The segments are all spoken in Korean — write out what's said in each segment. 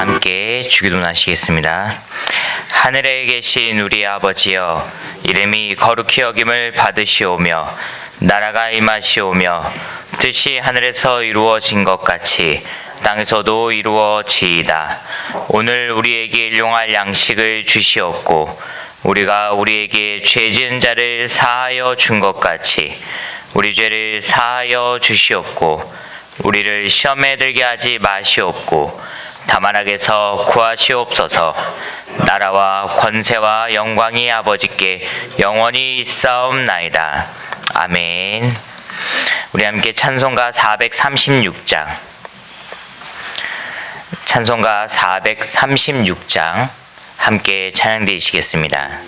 함께 주기도문하시겠습니다. 하늘에 계신 우리 아버지여, 이름이 거룩히 여김을 받으시오며 나라가 임하시오며 뜻이 하늘에서 이루어진 것 같이 땅에서도 이루어지이다. 오늘 우리에게 일용할 양식을 주시옵고 우리가 우리에게 죄 지은 자를 사하여 준 것 같이 우리 죄를 사하여 주시옵고 우리를 시험에 들게 하지 마시옵고 다만 악에서 구하시옵소서. 나라와 권세와 영광이 아버지께 영원히 있사옵나이다. 아멘. 우리 함께 찬송가 436장 찬송가 436장 함께 찬양 드리시겠습니다.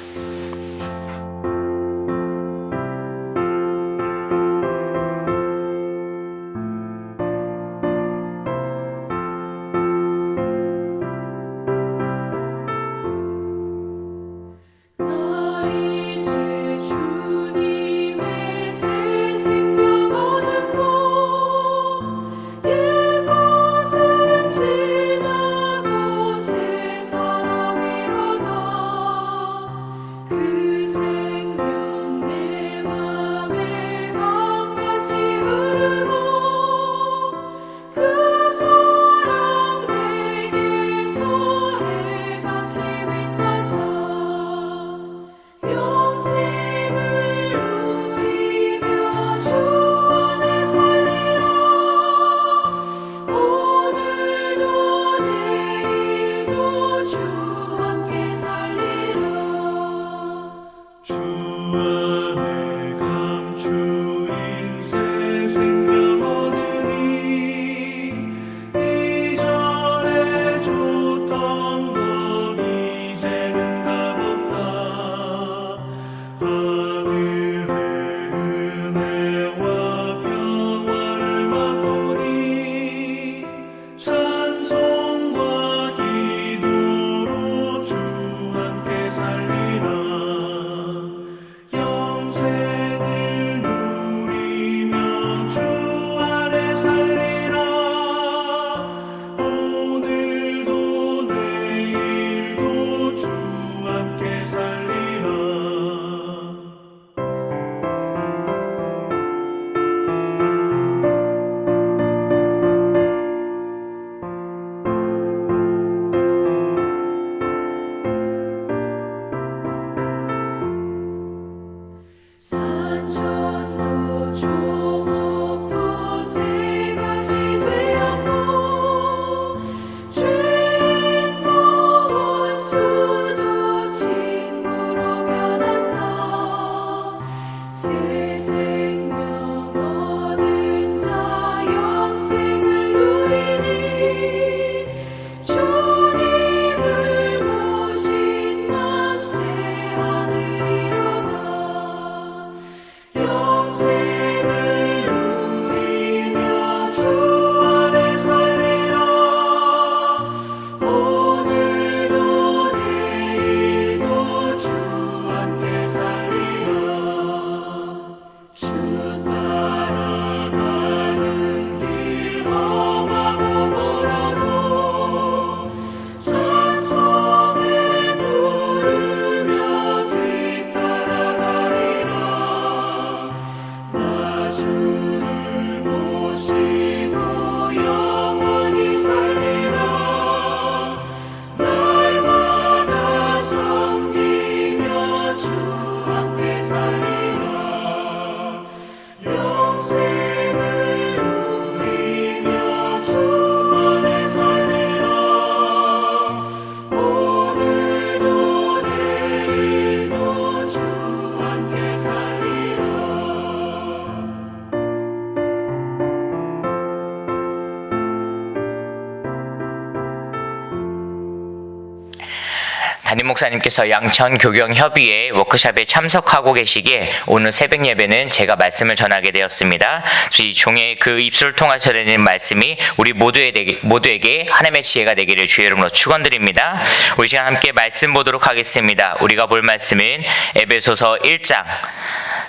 담임 목사님께서 양천 교경협의회 워크숍에 참석하고 계시기에 오늘 새벽 예배는 제가 말씀을 전하게 되었습니다. 이 종의 그 입술을 통하셔야 되는 말씀이 우리 모두에게 하나님의 지혜가 되기를 주의 이름으로 축원드립니다. 우리 시간 함께 말씀 보도록 하겠습니다. 우리가 볼 말씀은 에베소서 1장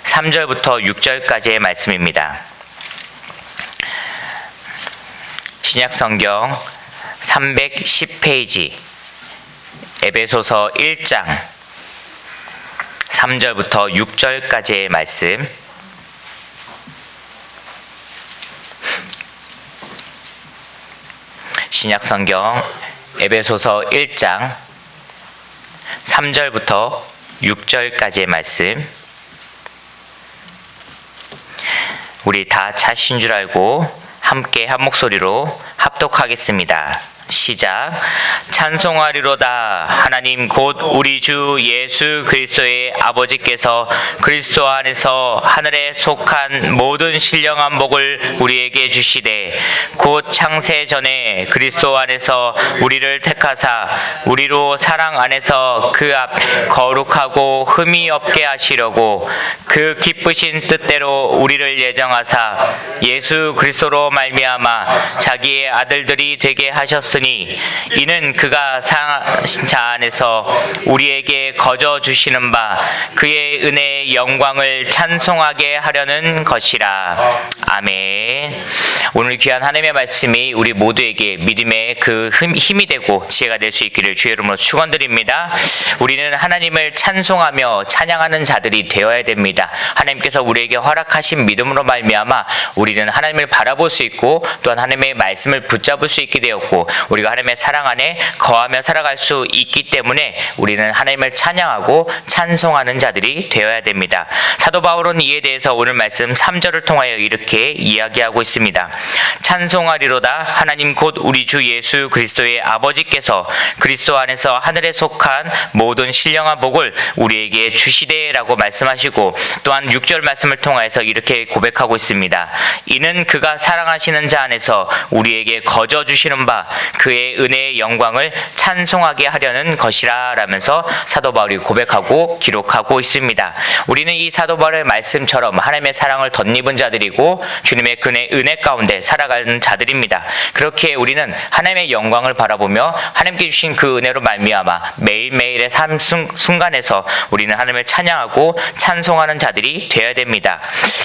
3절부터 6절까지의 말씀입니다. 신약성경 310페이지 에베소서 1장 3절부터 6절까지의 말씀, 신약성경 에베소서 1장 3절부터 6절까지의 말씀, 우리 다 찾으신 줄 알고 함께 한 목소리로 합독하겠습니다. 시작. 찬송하리로다. 하나님 곧 우리 주 예수 그리스도의 아버지께서 그리스도 안에서 하늘에 속한 모든 신령한 복을 우리에게 주시되 곧 창세 전에 그리스도 안에서 우리를 택하사 우리로 사랑 안에서 그 앞에 거룩하고 흠이 없게 하시려고 그 기쁘신 뜻대로 우리를 예정하사 예수 그리스도로 말미암아 자기의 아들들이 되게 하셨으니 이는 그가 사신 자 안에서 우리에게 거저 주시는 바 그의 은혜의 영광을 찬송하게 하려는 것이라. 아멘. 오늘 귀한 하나님의 말씀이 우리 모두에게 믿음의 그 힘이 되고 지혜가 될 수 있기를 주의 이름으로 축원드립니다. 우리는 하나님을 찬송하며 찬양하는 자들이 되어야 됩니다. 하나님께서 우리에게 허락하신 믿음으로 말미암아 우리는 하나님을 바라볼 수 있고 또한 하나님의 말씀을 붙잡을 수 있게 되었고 우리가 하나님의 사랑 안에 거하며 살아갈 수 있기 때문에 우리는 하나님을 찬양하고 찬송하는 자들이 되어야 됩니다. 사도 바울은 이에 대해서 오늘 말씀 3절을 통하여 이렇게 이야기하고 있습니다. 찬송하리로다. 하나님 곧 우리 주 예수 그리스도의 아버지께서 그리스도 안에서 하늘에 속한 모든 신령한 복을 우리에게 주시되라고 말씀하시고 또한 6절 말씀을 통하여서 이렇게 고백하고 있습니다. 이는 그가 사랑하시는 자 안에서 우리에게 거저 주시는 바 그의 은혜의 영광을 찬송하게 하려는 것이라 라면서 사도 바울이 고백하고 기록하고 있습니다. 우리는 이 사도 바울의 말씀처럼 하나님의 사랑을 덧입은 자들이고 주님의 은혜 가운데 살아가는 자들입니다. 그렇게 우리는 하나님의 영광을 바라보며 하나님께 주신 그 은혜로 말미암아 매일매일의 삶 순간에서 우리는 하나님을 찬양하고 찬송하는 자들이 되어야 됩니다.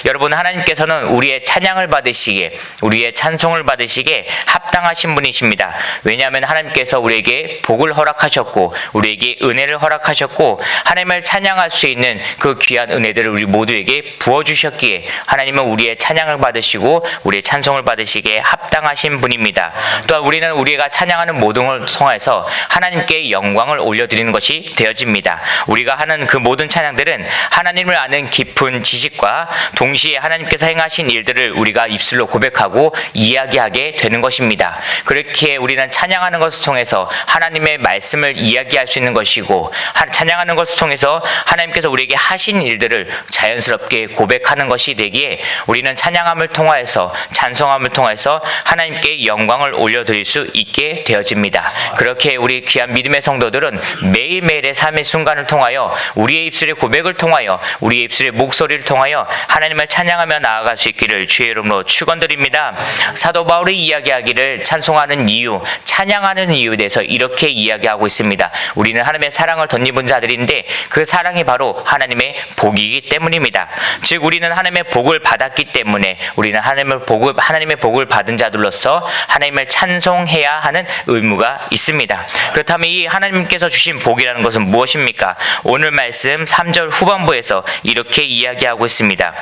여러분, 하나님께서는 우리의 찬양을 받으시기에 우리의 찬송을 받으시기에 합당하신 분이십니다. 왜냐하면 하나님께서 우리에게 복을 허락하셨고 우리에게 은혜를 허락하셨고 하나님을 찬양할 수 있는 그 귀한 은혜들을 우리 모두에게 부어주셨기에 하나님은 우리의 찬양을 받으시고 우리의 찬송을 받으시기에 합당하신 분입니다. 또한 우리는 우리가 찬양하는 모든 걸 통해서 하나님께 영광을 올려드리는 것이 되어집니다. 우리가 하는 그 모든 찬양들은 하나님을 아는 깊은 지식과 동시에 하나님께서 행하신 일들을 우리가 입술로 고백하고 이야기하게 되는 것입니다. 그렇게 우리는 찬양하는 것을 통해서 하나님의 말씀을 이야기할 수 있는 것이고 찬양하는 것을 통해서 하나님께서 우리에게 하신 일들을 자연스럽게 고백하는 것이 되기에 우리는 찬양함을 통하여서 찬송함을 통해서 하나님께 영광을 올려드릴 수 있게 되어집니다. 그렇게 우리 귀한 믿음의 성도들은 매일매일의 삶의 순간을 통하여 우리의 입술의 고백을 통하여 우리의 입술의 목소리를 통하여 하나님을 찬양하며 나아갈 수 있기를 주의 이름으로 축원드립니다. 사도 바울이 이야기하기를 찬송하는 이유, 찬양하는 이유에 대해서 이렇게 이야기하고 있습니다. 우리는 하나님의 사랑을 덧입은 자들인데 그 사랑이 바로 하나님의 복이기 때문입니다. 즉 우리는 하나님의 복을 받았기 때문에 우리는 하나님의 복을 받은 자들로서 하나님을 찬송해야 하는 의무가 있습니다. 그렇다면 이 하나님께서 주신 복이라는 것은 무엇입니까? 오늘 말씀 3절 후반부에서 이렇게 이야기하고 있습니다.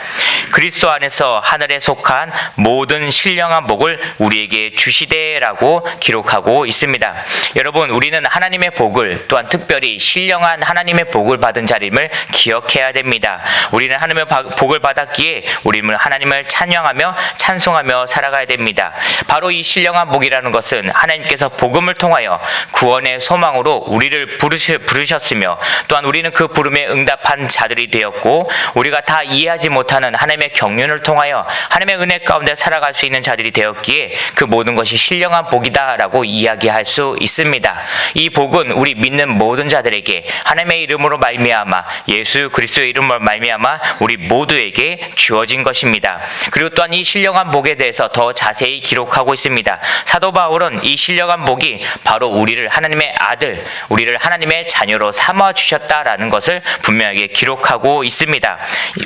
그리스도 안에서 하늘에 속한 모든 신령한 복을 우리에게 주시되라고 기록하고 있습니다. 여러분, 우리는 하나님의 복을 또한 특별히 신령한 하나님의 복을 받은 자임을 기억해야 됩니다. 우리는 하나님의 복을 받았기에 우리는 하나님을 찬양하며 찬송하며 살아가야 됩니다. 바로 이 신령한 복이라는 것은 하나님께서 복음을 통하여 구원의 소망으로 우리를 부르셨으며 또한 우리는 그 부름에 응답한 자들이 되었고 우리가 다 이해하지 못하는 하나님의 경륜을 통하여 하나님의 은혜 가운데 살아갈 수 있는 자들이 되었기에 그 모든 것이 신령한 복이다라고 이야기할 수 있습니다. 이 복은 우리 믿는 모든 자들에게 하나님의 이름으로 말미암아 예수 그리스도의 이름으로 말미암아 우리 모두에게 주어진 것입니다. 그리고 또한 이 신령한 복에 대해서 대해서 더 자세히 기록하고 있습니다. 사도 바울은 이 신령한 복이 바로 우리를 하나님의 아들, 우리를 하나님의 자녀로 삼아 주셨다라는 것을 분명하게 기록하고 있습니다.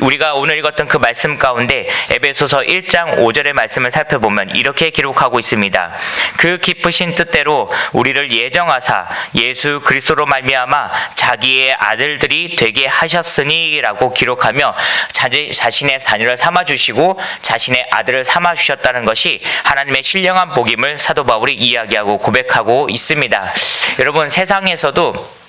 우리가 오늘 읽었던 그 말씀 가운데 에베소서 1장 5절의 말씀을 살펴보면 이렇게 기록하고 있습니다. 그 기쁘신 뜻대로 우리를 예정하사 예수 그리스도로 말미암아 자기의 아들들이 되게 하셨으니라고 기록하며 자신의 자녀를 삼아주시고 자신의 아들을 삼아주셨다는 것이 하나님의 신령한 복임을 사도 바울이 이야기하고 고백하고 있습니다. 여러분, 세상에서도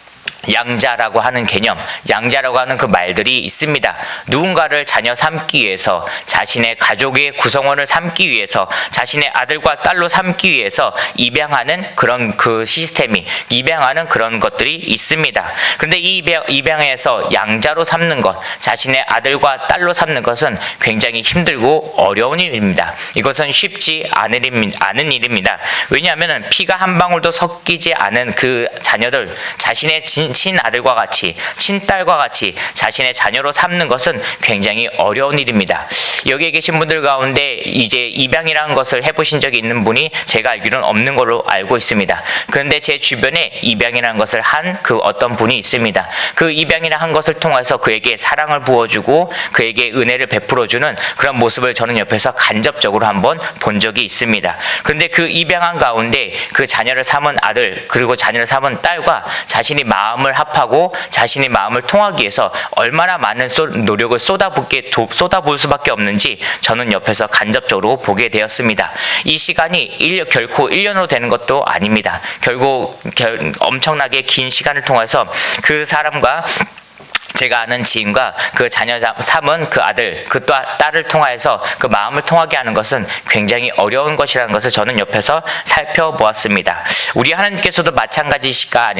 양자라고 하는 개념, 양자라고 하는 그 말들이 있습니다. 누군가를 자녀 삼기 위해서, 자신의 가족의 구성원을 삼기 위해서, 자신의 아들과 딸로 삼기 위해서 입양하는 그런 그 시스템이, 입양하는 그런 것들이 있습니다. 그런데 이 입양에서 양자로 삼는 것, 자신의 아들과 딸로 삼는 것은 굉장히 힘들고 어려운 일입니다. 이것은 쉽지 않은 일입니다. 왜냐하면 피가 한 방울도 섞이지 않은 그 자녀들, 자신의 친아들과 같이, 친딸과 같이 자신의 자녀로 삼는 것은 굉장히 어려운 일입니다. 여기에 계신 분들 가운데 이제 입양이라는 것을 해보신 적이 있는 분이 제가 알기로는 없는 걸로 알고 있습니다. 그런데 제 주변에 입양이라는 것을 한 그 어떤 분이 있습니다. 그 입양이라 한 것을 통해서 그에게 사랑을 부어주고 그에게 은혜를 베풀어주는 그런 모습을 저는 옆에서 간접적으로 한번 본 적이 있습니다. 그런데 그 입양한 가운데 그 자녀를 삼은 아들, 그리고 자녀를 삼은 딸과 자신이 마음을 합하고 자신의 마음을 통하기 위해서 얼마나 많은 노력을 쏟아부을 수밖에 없는지 저는 옆에서 간접적으로 보게 되었습니다. 이 시간이 결코 1년으로 되는 것도 아닙니다. 결국 엄청나게 긴 시간을 통해서 그 사람과 제가 아는 지인과 그 자녀 삼은 그 아들, 그 딸을 통하여서 그 마음을 통하게 하는 것은 굉장히 어려운 것이라는 것을 저는 옆에서 살펴보았습니다. 우리 하나님께서도 마찬가지가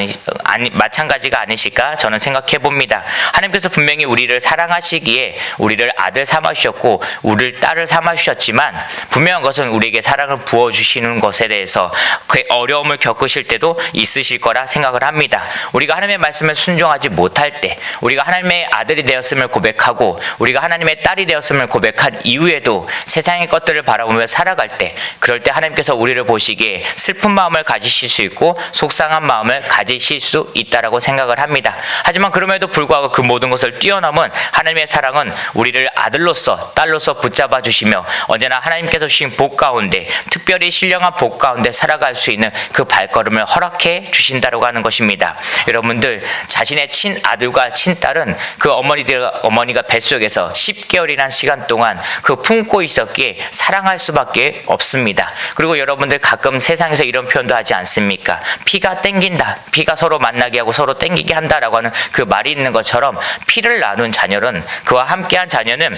아니실까 저는 생각해 봅니다. 하나님께서 분명히 우리를 사랑하시기에 우리를 아들 삼아 주셨고 우리를 딸을 삼아 주셨지만 분명한 것은 우리에게 사랑을 부어 주시는 것에 대해서 그 어려움을 겪으실 때도 있으실 거라 생각을 합니다. 우리가 하나님의 말씀에 순종하지 못할 때, 우리가 하나님의 아들이 되었음을 고백하고 우리가 하나님의 딸이 되었음을 고백한 이후에도 세상의 것들을 바라보며 살아갈 때, 그럴 때 하나님께서 우리를 보시기에 슬픈 마음을 가지실 수 있고 속상한 마음을 가지실 수 있다라고 생각을 합니다. 하지만 그럼에도 불구하고 그 모든 것을 뛰어넘은 하나님의 사랑은 우리를 아들로서 딸로서 붙잡아 주시며 언제나 하나님께서 주신 복 가운데, 특별히 신령한 복 가운데 살아갈 수 있는 그 발걸음을 허락해 주신다라고 하는 것입니다. 여러분들, 자신의 친아들과 친딸은 그 어머니가 뱃속에서 10개월이라는 시간 동안 그 품고 있었기에 사랑할 수밖에 없습니다. 그리고 여러분들 가끔 세상에서 이런 표현도 하지 않습니까? 피가 땡긴다, 피가 서로 만나게 하고 서로 땡기게 한다라고 하는 그 말이 있는 것처럼 피를 나눈 자녀는, 그와 함께한 자녀는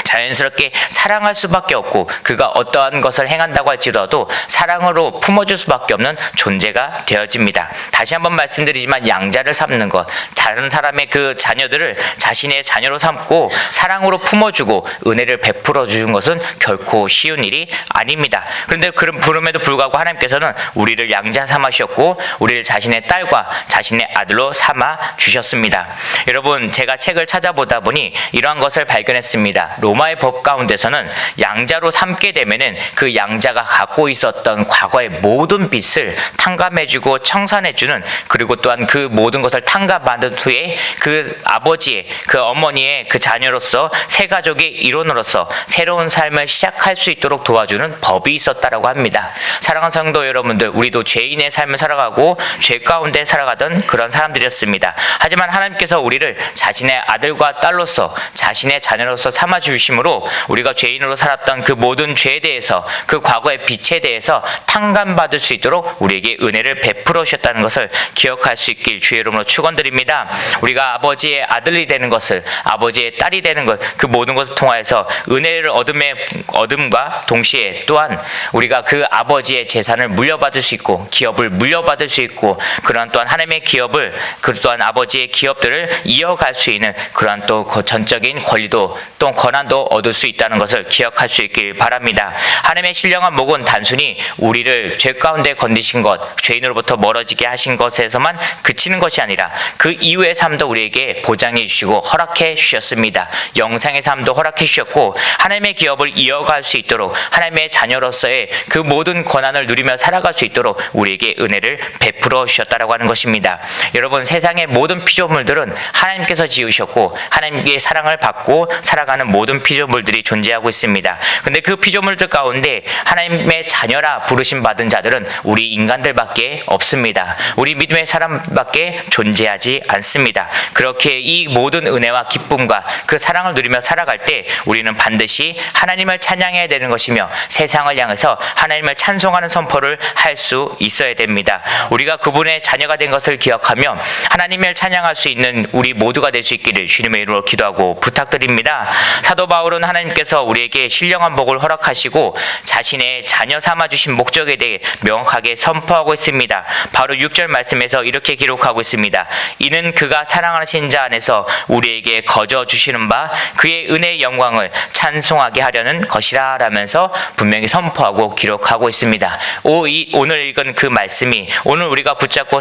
자연스럽게 사랑할 수밖에 없고 그가 어떠한 것을 행한다고 할지라도 사랑으로 품어줄 수밖에 없는 존재가 되어집니다. 다시 한번 말씀드리지만 양자를 삼는 것, 다른 사람의 그 자녀들을 자신의 자녀로 삼고 사랑으로 품어주고 은혜를 베풀어 주는 것은 결코 쉬운 일이 아닙니다. 그런데 그럼에도 불구하고 하나님께서는 우리를 양자 삼으셨고 우리를 자신의 딸과 자신의 아들로 삼아 주셨습니다. 여러분, 제가 책을 찾아보다 보니 이러한 것을 발견했습니다. 로마의 법 가운데서는 양자로 삼게 되면은 그 양자가 갖고 있었던 과거의 모든 빚을 탕감해주고 청산해주는, 그리고 또한 그 모든 것을 탕감받은 후에 그 아버지의, 그 어머니의 그 자녀로서 새 가족의 일원으로서 새로운 삶을 시작할 수 있도록 도와주는 법이 있었다라고 합니다. 사랑하는 성도 여러분들, 우리도 죄인의 삶을 살아가고 죄 가운데 살아가던 그런 사람들이었습니다. 하지만 하나님께서 우리를 자신의 아들과 딸로서 자신의 자녀로서 삼아 주심으로 우리가 죄인으로 살았던 그 모든 죄에 대해서, 그 과거의 빚에 대해서 탕감받을 수 있도록 우리에게 은혜를 베풀어 주셨다는 것을 기억할 수 있길 주의 이름으로 축원드립니다. 우리가 아버지의 아들이 되는 것을, 아버지의 딸이 되는 것, 그 모든 것을 통하여서 은혜를 얻음과 동시에 또한 우리가 그 아버지의 아버지의 재산을 물려받을 수 있고 기업을 물려받을 수 있고 그러한 또한 하나님의 기업을 또한 아버지의 기업들을 이어갈 수 있는 그러한 또 전적인 권리도 또 권한도 얻을 수 있다는 것을 기억할 수 있길 바랍니다. 하나님의 신령한 목은 단순히 우리를 죄 가운데 건드신 것, 죄인으로부터 멀어지게 하신 것에서만 그치는 것이 아니라 그 이후의 삶도 우리에게 보장해 주시고 허락해 주셨습니다. 영생의 삶도 허락해 주셨고 하나님의 기업을 이어갈 수 있도록 하나님의 자녀로서의 그 모든 권한을 누리며 살아갈 수 있도록 우리에게 은혜를 베풀어 주셨다라고 하는 것입니다. 여러분, 세상의 모든 피조물들은 하나님께서 지으셨고 하나님의 사랑을 받고 살아가는 모든 피조물들이 존재하고 있습니다. 근데 그 피조물들 가운데 하나님의 자녀라 부르심 받은 자들은 우리 인간들밖에 없습니다. 우리 믿음의 사람밖에 존재하지 않습니다. 그렇게 이 모든 은혜와 기쁨과 그 사랑을 누리며 살아갈 때 우리는 반드시 하나님을 찬양해야 되는 것이며 세상을 향해서 하나님을 찬송하는 선포를 할 수 있어야 됩니다. 우리가 그분의 자녀가 된 것을 기억하며 하나님을 찬양할 수 있는 우리 모두가 될 수 있기를 주님의 이름으로 기도하고 부탁드립니다. 사도 바울은 하나님께서 우리에게 신령한 복을 허락하시고 자신의 자녀 삼아주신 목적에 대해 명확하게 선포하고 있습니다. 바로 6절 말씀에서 이렇게 기록하고 있습니다. 이는 그가 사랑하신 자 안에서 우리에게 거저 주시는 바 그의 은혜의 영광을 찬송하게 하려는 것이라 라면서 분명히 선포하고 기록하고 있습니다. 오늘 읽은 그 말씀이 오늘 우리가 붙잡고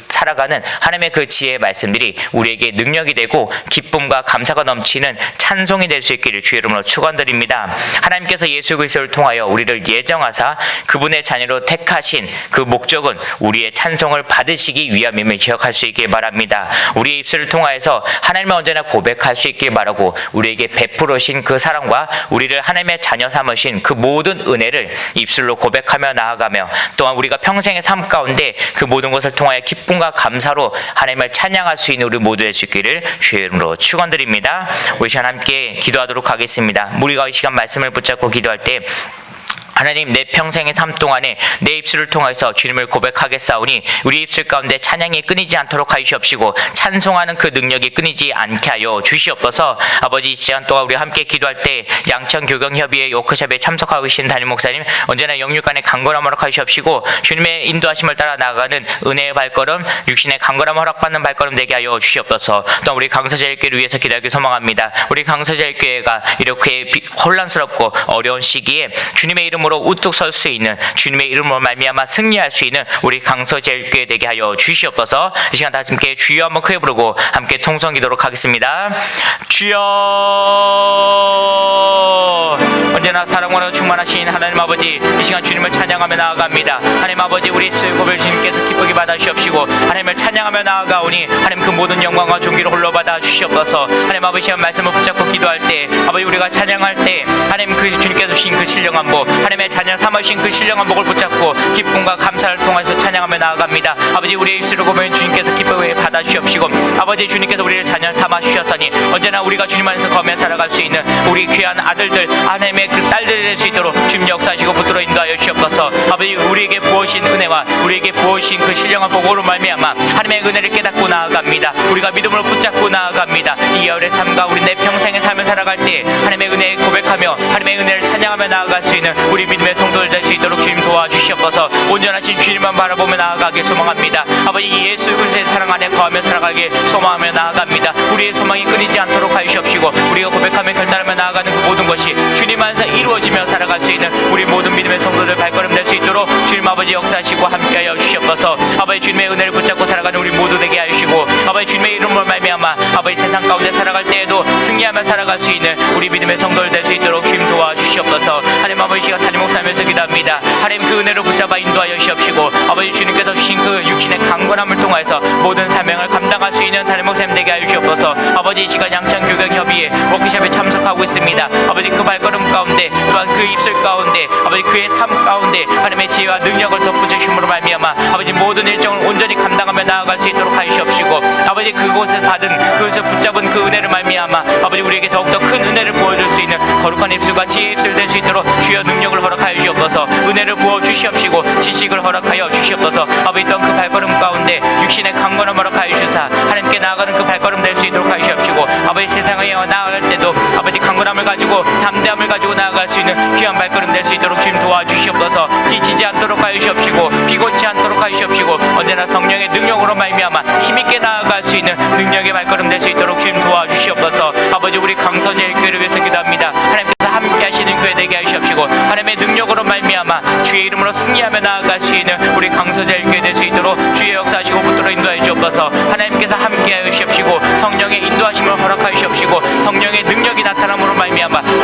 살아가는 하나님의 그 지혜의 말씀들이 우리에게 능력이 되고 기쁨과 감사가 넘치는 찬송이 될 수 있기를 주의 이름으로 축원드립니다. 하나님께서 예수 그리스도를 통하여 우리를 예정하사 그분의 자녀로 택하신 그 목적은 우리의 찬송을 받으시기 위함임을 기억할 수 있길 바랍니다. 우리의 입술을 통하여서 하나님을 언제나 고백할 수 있길 바라고 우리에게 베풀으신 그 사랑과 우리를 하나님의 자녀 삼으신 그 모든 은혜를 입술로 고백하며 나아가며 또한 우리가 평생의 삶 가운데 그 모든 것을 통하여 기쁨과 감사로 하나님을 찬양할 수 있는 우리 모두 될 수 있기를 주의 이름으로 축원드립니다. 우리 시간 함께 기도하도록 하겠습니다. 우리가 이 시간 말씀을 붙잡고 기도할 때 하나님, 내 평생의 삶 동안에 내 입술을 통해서 주님을 고백하겠사오니 우리 입술 가운데 찬양이 끊이지 않도록 하시옵시고 찬송하는 그 능력이 끊이지 않게 하여 주시옵소서. 아버지, 이 시간 동안 우리 함께 기도할 때 양천 교경협의회 워크숍에 참석하고 계신 담임 목사님 언제나 영육간에 강건함을 허락하시옵시고 주님의 인도하심을 따라 나아가는 은혜의 발걸음, 육신의 강건함을 허락받는 발걸음 되게 하여 주시옵소서. 또 우리 강서제일교회를 위해서 기도하기 소망합니다. 우리 강서제일교회가 이렇게 혼란스럽고 어려운 시기에 주님의 이름으로 우뚝 설 수 있는, 주님의 이름으로 말미암아 승리할 수 있는 우리 강서제일교회 되게 하여 주시옵소서. 이 시간 다시 함께 주여 한번 크게 부르고 함께 통성 기도록 하겠습니다. 주여, 언제나 사랑으로 충만하신 하나님 아버지, 이 시간 주님을 찬양하며 나아갑니다. 하나님 아버지, 우리 입술 고백을 주님께서 기쁘게 받아주시옵시고 하나님을 찬양하며 나아가오니 하나님 그 모든 영광과 존귀를 홀로 받아 주시옵소서. 하나님 아버지, 시간 말씀을 붙잡고 기도할 때 아버지, 우리가 찬양할 때 하나님 그 주님께서 주신 그 신령한 복, 하나님의 자녀 삼으신 그 신령한 복을 붙잡고 기쁨과 감사를 통해서 찬양하며 나아갑니다. 아버지, 우리의 입술을 보면 주님께서 기쁘게 받아주시옵시고 아버지, 주님께서 우리를 자녀 삼아 주셨으니 언제나 우리가 주님 안에서 거며 살아갈 수 있는 우리 귀한 아들들, 하나님의 그 딸들이 될 수 있도록 주님 역사하시고 붙들어 인도하여 주시옵소서. 아버지, 우리에게 부으신 은혜와 우리에게 부으신 그 신령한 복으로 말미암아 하나님의 은혜를 깨닫고 나아갑니다. 우리가 믿음으로 붙잡고 나아갑니다. 이 열의 삶과 우리 내 평생의 삶을 살아갈 때 하나님의 은혜에 고백하며 하나님의 은혜를 찬양하며 나아갈 수 있는 우리 믿음의 성도들 될 수 있도록 주님 도와주시옵소서. 온전하신 주님만 바라보며 나아가길 소망합니다. 아버지, 예수 그리스도의 사랑 안에 거하며 살아가길 소망하며 나아갑니다. 우리의 소망이 끊이지 않도록 하시옵시고 우리가 고백하며 결단하며 나아가는 그 모든 것이 주님 안에서 이루어지며 살아갈 수 있는 우리 모든 믿음의 성도들 발걸음 될 수 있도록 주님 아버지 역사하시고 함께하여 주시옵소서. 아버지, 주님의 은혜를 붙잡고 살아가는 우리 모두 되게 하시고 아버지, 주님의 이름으로 말미암아 아버지 세상 가운데 살아갈 때에도 승리하며 살아갈 수 있는 우리 믿음의 성도들 될 수 있도록 주님 도와주시옵소서. 하나님 아버지, 시간 담임 목사님에서 기도합니다. 하나님, 그 은혜를 붙잡아 인도하여 주시옵시고 아버지, 주님께서 주신 그 육신의 강건함을 통하여서 모든 사명을 감당할 수 있는 담임 목사님 되게 하여 주시옵소서. 아버지, 이 시간 양천교경협의회 워크숍에 참석하고 있습니다. 아버지, 그 발걸음 가운데 또한 그 입술 가운데 아버지 그의 삶 가운데 하나님의 지혜와 능력을 덧부으심으로 말미암아 아버지 모든 일정을 온전히 감당하며 나아갈 수 있도록 하시옵시고 아버지, 그곳에 받은 그것을 붙잡은 그 은혜를 말미암아 아버지 우리에게 더욱더 큰 은혜를 보여줄 수 있는 거룩한 입술과 지혜의 입술 될 수 있도록 주여 능력을 허락하여 주시옵소서. 은혜를 부어 주시옵시고 지식을 허락하여 주시옵소서. 아버지, 또한 그 발걸음 가운데 육신의 강건함을 허락하여 주사 하나님께 나아가는 그 발걸음 될 수 있도록 하시옵시고 아버지, 세상에 나아갈 때도 아버지 강건함을 가지고 담대함을 가지고 나아갈 수 있는 귀한 발걸음 될 수 있도록 주님 도와주시옵소서. 지치지 않도록 하여 주옵시고 비곤치 않도록 하여 주옵시고 언제나 성령의 능력으로 말미암아 힘있게 나아갈 수 있는 능력의 발걸음 될 수 있도록 주님 도와주시옵소서. 아버지 우리 강서제일교회를 위해서 기도합니다. 하나님께서 함께 하시는 교회 되게 하시옵시고 하나님의 능력으로 말미암아 주의 이름으로 승리하며 나아갈 수 있는 우리 강서제일교회 될 수 있도록 주의 역사하시고 붙들어 인도하여 주옵소서. 하나님께서 함께 하여 주시옵시고 성령의 인도하심을 허락하여 주시옵시고 성령의 능력이 나타남으로 말미암아